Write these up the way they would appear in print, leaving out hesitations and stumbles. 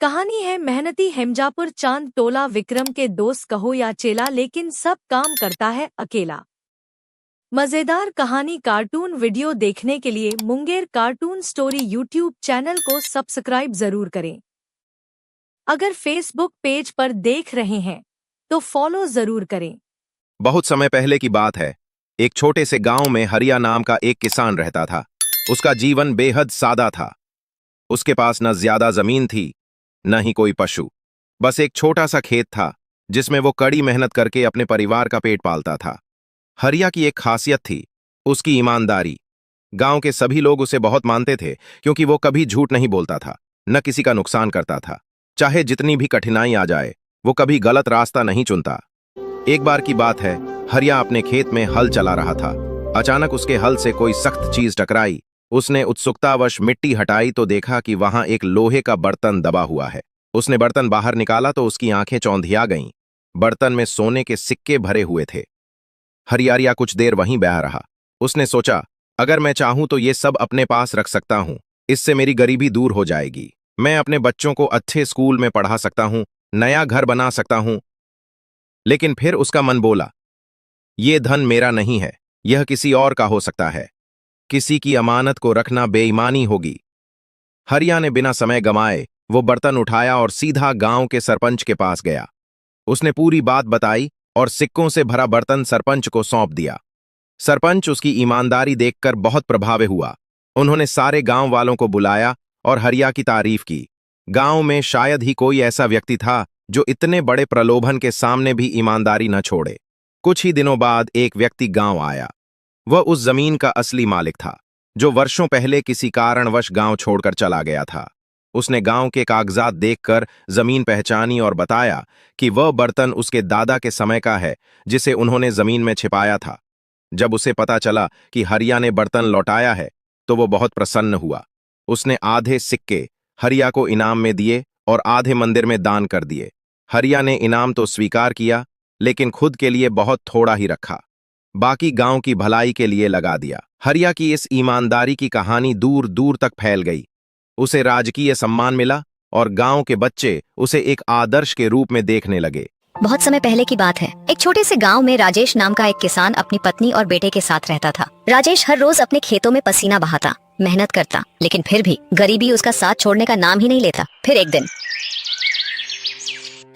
कहानी है मेहनती हेमजापुर चांद टोला विक्रम के दोस्त कहो या चेला, लेकिन सब काम करता है अकेला। मजेदार कहानी कार्टून वीडियो देखने के लिए Munger cartoon story YouTube channel को सब्सक्राइब जरूर करें। अगर फेसबुक पेज पर देख रहे हैं तो फॉलो जरूर करें। बहुत समय पहले की बात है। एक छोटे से गांव में हरिया नाम का एक किसान रहता था। उसका जीवन बेहद सादा था। उसके पास न ज्यादा जमीन थी, न ही कोई पशु। बस एक छोटा सा खेत था जिसमें वो कड़ी मेहनत करके अपने परिवार का पेट पालता था। हरिया की एक खासियत थी, उसकी ईमानदारी। गांव के सभी लोग उसे बहुत मानते थे क्योंकि वो कभी झूठ नहीं बोलता था, न किसी का नुकसान करता था। चाहे जितनी भी कठिनाई आ जाए, वो कभी गलत रास्ता नहीं चुनता। एक बार की बात है, हरिया अपने खेत में हल चला रहा था। अचानक उसके हल से कोई सख्त चीज टकराई। उसने उत्सुकतावश मिट्टी हटाई तो देखा कि वहां एक लोहे का बर्तन दबा हुआ है। उसने बर्तन बाहर निकाला तो उसकी आंखें चौंधिया गईं। बर्तन में सोने के सिक्के भरे हुए थे। हरिया कुछ देर वहीं बह रहा। उसने सोचा, अगर मैं चाहूं तो ये सब अपने पास रख सकता हूं। इससे मेरी गरीबी दूर हो जाएगी। मैं अपने बच्चों को अच्छे स्कूल में पढ़ा सकता हूं, नया घर बना सकता हूं। लेकिन फिर उसका मन बोला, ये धन मेरा नहीं है, यह किसी और का हो सकता है। किसी की अमानत को रखना बेईमानी होगी। हरिया ने बिना समय गंवाए वो बर्तन उठाया और सीधा गांव के सरपंच के पास गया। उसने पूरी बात बताई और सिक्कों से भरा बर्तन सरपंच को सौंप दिया। सरपंच उसकी ईमानदारी देखकर बहुत प्रभावित हुआ। उन्होंने सारे गांव वालों को बुलाया और हरिया की तारीफ की। गांव में शायद ही कोई ऐसा व्यक्ति था जो इतने बड़े प्रलोभन के सामने भी ईमानदारी न छोड़े। कुछ ही दिनों बाद एक व्यक्ति गांव आया। वह उस जमीन का असली मालिक था जो वर्षों पहले किसी कारणवश गांव छोड़कर चला गया था। उसने गांव के कागजात देखकर जमीन पहचानी और बताया कि वह बर्तन उसके दादा के समय का है, जिसे उन्होंने जमीन में छिपाया था। जब उसे पता चला कि हरिया ने बर्तन लौटाया है तो वो बहुत प्रसन्न हुआ। उसने आधे सिक्के हरिया को इनाम में दिए और आधे मंदिर में दान कर दिए। हरिया ने इनाम तो स्वीकार किया, लेकिन खुद के लिए बहुत थोड़ा ही रखा। बाकी गांव की भलाई के लिए लगा दिया। हरिया की इस ईमानदारी की कहानी दूर दूर तक फैल गई। उसे राजकीय सम्मान मिला और गांव के बच्चे उसे एक आदर्श के रूप में देखने लगे। बहुत समय पहले की बात है। एक छोटे से गांव में राजेश नाम का एक किसान अपनी पत्नी और बेटे के साथ रहता था। राजेश हर रोज अपने खेतों में पसीना बहाता, मेहनत करता, लेकिन फिर भी गरीबी उसका साथ छोड़ने का नाम ही नहीं लेता। फिर एक दिन,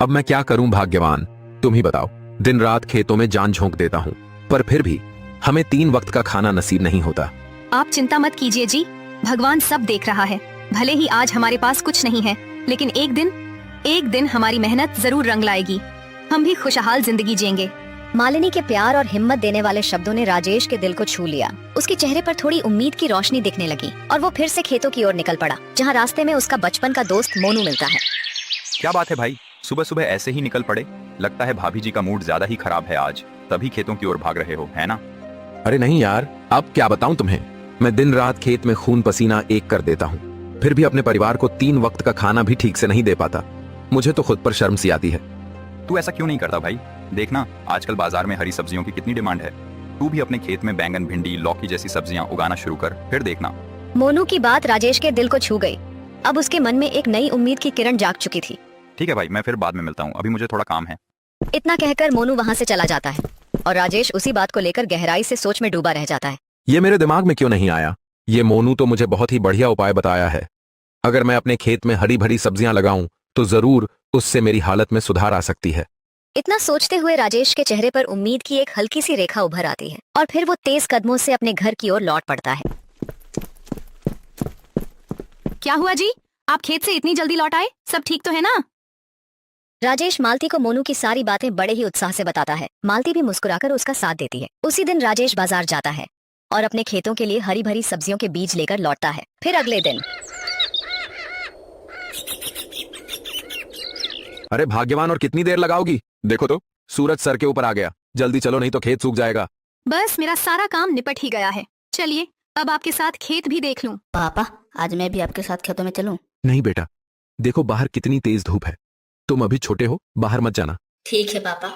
अब मैं क्या करूं भाग्यवान, तुम ही बताओ। दिन रात खेतों में जान झोंक देता हूं, पर फिर भी हमें 3 वक्त का खाना नसीब नहीं होता। आप चिंता मत कीजिए जी, भगवान सब देख रहा है। भले ही आज हमारे पास कुछ नहीं है, लेकिन एक दिन हमारी मेहनत जरूर रंग लाएगी। हम भी खुशहाल जिंदगी जिएंगे। मालिनी के प्यार और हिम्मत देने वाले शब्दों ने राजेश के दिल को छू लिया। उसके चेहरे पर थोड़ी उम्मीद की रोशनी दिखने लगी और वो फिर से खेतों की ओर निकल पड़ा, जहाँ रास्ते में उसका बचपन का दोस्त मोनू मिलता है। क्या बात है भाई, सुबह सुबह ऐसे ही निकल पड़े? लगता है भाभी जी का मूड ज्यादा ही खराब है आज, तभी खेतों की ओर भाग रहे हो, है ना? अरे नहीं यार, अब क्या बताऊं तुम्हें। मैं दिन रात खेत में खून पसीना एक कर देता हूं, फिर भी अपने परिवार को 3 वक्त का खाना भी ठीक से नहीं दे पाता। मुझे तो खुद पर शर्म सी आती है। तू ऐसा क्यों नहीं करता भाई? देखना, आजकल बाजार में हरी सब्जियों की कितनी डिमांड है। तू भी अपने खेत में बैंगन, भिंडी, लौकी जैसी सब्जियां उगाना शुरू कर, फिर देखना। मोनू की बात राजेश के दिल को छू गई। अब उसके मन में एक नई उम्मीद की किरण जाग चुकी थी। ठीक है भाई, मैं फिर बाद में मिलता हूँ, अभी मुझे थोड़ा काम है। इतना कहकर मोनू वहाँ से चला जाता है और राजेश उसी बात को लेकर गहराई से सोच में डूबा रह जाता है। ये मेरे दिमाग में क्यों नहीं आया? ये मोनू तो मुझे बहुत ही बढ़िया उपाय बताया है। अगर मैं अपने खेत में हरी भरी सब्जियां लगाऊं तो जरूर उससे मेरी हालत में सुधार आ सकती है। इतना सोचते हुए राजेश के चेहरे पर उम्मीद की एक हल्की सी रेखा उभर आती है और फिर वो तेज कदमों से अपने घर की ओर लौट पड़ता है। क्या हुआ जी, आप खेत से इतनी जल्दी लौट आए? सब ठीक तो है ना? राजेश मालती को मोनू की सारी बातें बड़े ही उत्साह से बताता है। मालती भी मुस्कुराकर उसका साथ देती है। उसी दिन राजेश बाजार जाता है और अपने खेतों के लिए हरी भरी सब्जियों के बीज लेकर लौटता है। फिर अगले दिन, अरे भाग्यवान, और कितनी देर लगाओगी? देखो तो, सूरज सर के ऊपर आ गया। जल्दी चलो, नहीं तो खेत सूख जाएगा। बस मेरा सारा काम निपट ही गया है। चलिए अब आपके साथ खेत भी देख लूं। पापा, आज मैं भी आपके साथ खेतों में चलूं? नहीं बेटा, देखो बाहर कितनी तेज धूप है। तुम अभी छोटे हो, बाहर मत जाना। ठीक है पापा।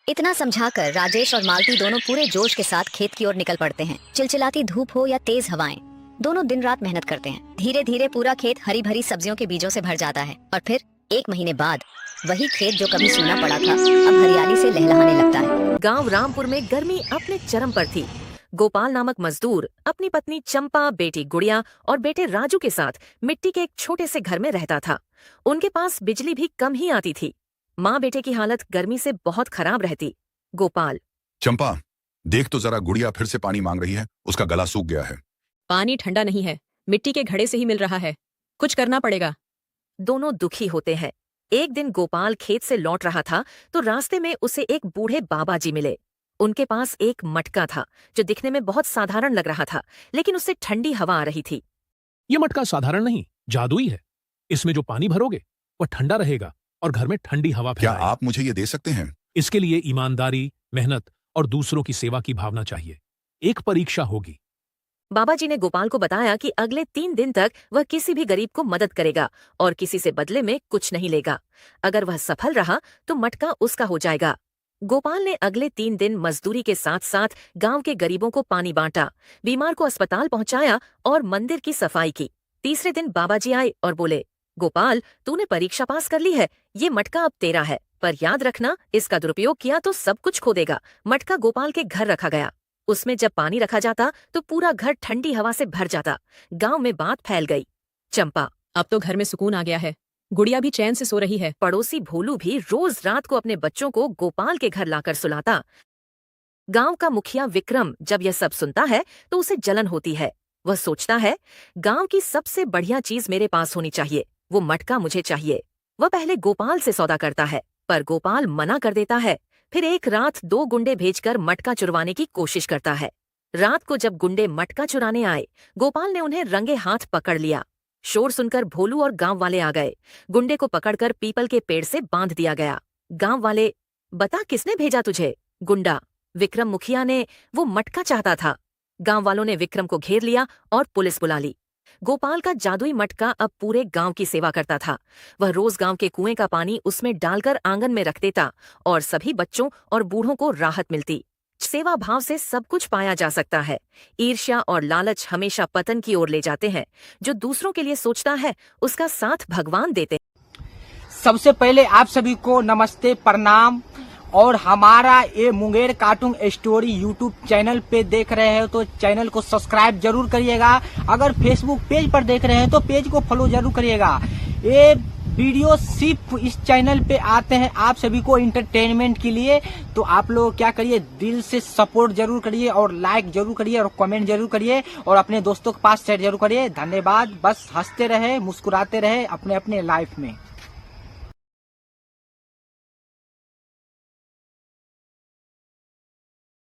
इतना समझाकर राजेश और मालती दोनों पूरे जोश के साथ खेत की ओर निकल पड़ते हैं। चिलचिलाती धूप हो या तेज हवाएं, दोनों दिन रात मेहनत करते हैं। धीरे धीरे पूरा खेत हरी भरी सब्जियों के बीजों से भर जाता है और फिर 1 महीने बाद वही खेत जो कभी सूना पड़ा था अब हरियाली से लहलहाने लगता है। गांव रामपुर में गर्मी अपने चरम पर थी। गोपाल नामक मजदूर अपनी पत्नी चंपा, बेटी गुड़िया और बेटे राजू के साथ मिट्टी के एक छोटे से घर में रहता था। उनके पास बिजली भी कम ही आती थी। माँ बेटे की हालत गर्मी से बहुत खराब रहती। गोपाल: चंपा, देख तो जरा, गुड़िया फिर से पानी मांग रही है, उसका गला सूख गया है। पानी ठंडा नहीं है, मिट्टी के घड़े से ही मिल रहा है, कुछ करना पड़ेगा। दोनों दुखी होते हैं। एक दिन गोपाल खेत से लौट रहा था तो रास्ते में उसे एक बूढ़े बाबा जी मिले। उनके पास एक मटका था जो दिखने में बहुत साधारण लग रहा था, लेकिन उससे ठंडी हवा आ रही थी। ये मटका साधारण नहीं, जादुई है। इसमें जो पानी भरोगे वो ठंडा रहेगा और घर में ठंडी हवा क्या फैलाएगा। आप मुझे ये दे सकते हैं? इसके लिए ईमानदारी, मेहनत और दूसरों की सेवा की भावना चाहिए। एक परीक्षा होगी। बाबा जी ने गोपाल को बताया कि अगले 3 दिन तक वह किसी भी गरीब को मदद करेगा और किसी से बदले में कुछ नहीं लेगा। अगर वह सफल रहा तो मटका उसका हो जाएगा। गोपाल ने अगले 3 दिन मजदूरी के साथ साथ गांव के गरीबों को पानी बांटा, बीमार को अस्पताल पहुंचाया और मंदिर की सफाई की। तीसरे दिन बाबा जी आए और बोले, गोपाल, तूने परीक्षा पास कर ली है, ये मटका अब तेरा है, पर याद रखना, इसका दुरुपयोग किया तो सब कुछ खो देगा। मटका गोपाल के घर रखा गया। उसमें जब पानी रखा जाता तो पूरा घर ठंडी हवा से भर जाता। गांव में बात फैल गई। चंपा: अब तो घर में सुकून आ गया है, गुड़िया भी चैन से सो रही है। पड़ोसी भोलू भी रोज रात को अपने बच्चों को गोपाल के घर लाकर सुलाता। गांव का मुखिया विक्रम जब यह सब सुनता है तो उसे जलन होती है। वह सोचता है, गांव की सबसे बढ़िया चीज मेरे पास होनी चाहिए, वो मटका मुझे चाहिए। वह पहले गोपाल से सौदा करता है, पर गोपाल मना कर देता है। फिर एक रात 2 गुंडे भेजकर मटका चुरवाने की कोशिश करता है। रात को जब गुंडे मटका चुराने आए, गोपाल ने उन्हें रंगे हाथ पकड़ लिया। शोर सुनकर भोलू और गांव वाले आ गए। गुंडे को पकड़कर पीपल के पेड़ से बांध दिया गया। गांव वाले: बता, किसने भेजा तुझे? गुंडा: विक्रम मुखिया ने, वो मटका चाहता था। गांव वालों ने विक्रम को घेर लिया और पुलिस बुला ली। गोपाल का जादुई मटका अब पूरे गांव की सेवा करता था। वह रोज गांव के कुएं का पानी उसमें डालकर आंगन में रख देता और सभी बच्चों और बूढ़ों को राहत मिलती। सेवा भाव से सब कुछ पाया जा सकता है। ईर्ष्या और लालच हमेशा पतन की ओर ले जाते हैं। जो दूसरों के लिए सोचता है उसका साथ भगवान देते हैं। सबसे पहले आप सभी को नमस्ते, प्रणाम। और हमारा ये Munger cartoon story YouTube channel पे देख रहे हो तो चैनल को सब्सक्राइब जरूर करिएगा। अगर फेसबुक पेज पर देख रहे हैं तो पेज को फॉलो जरूर करिएगा। ये वीडियो सिर्फ इस चैनल पे आते हैं आप सभी को एंटरटेनमेंट के लिए। तो आप लोग क्या करिए, दिल से सपोर्ट जरूर करिए और लाइक जरूर करिए और कमेंट जरूर करिए और अपने दोस्तों के पास शेयर जरूर करिए। धन्यवाद। बस हंसते रहे, मुस्कुराते रहे अपने अपने लाइफ में।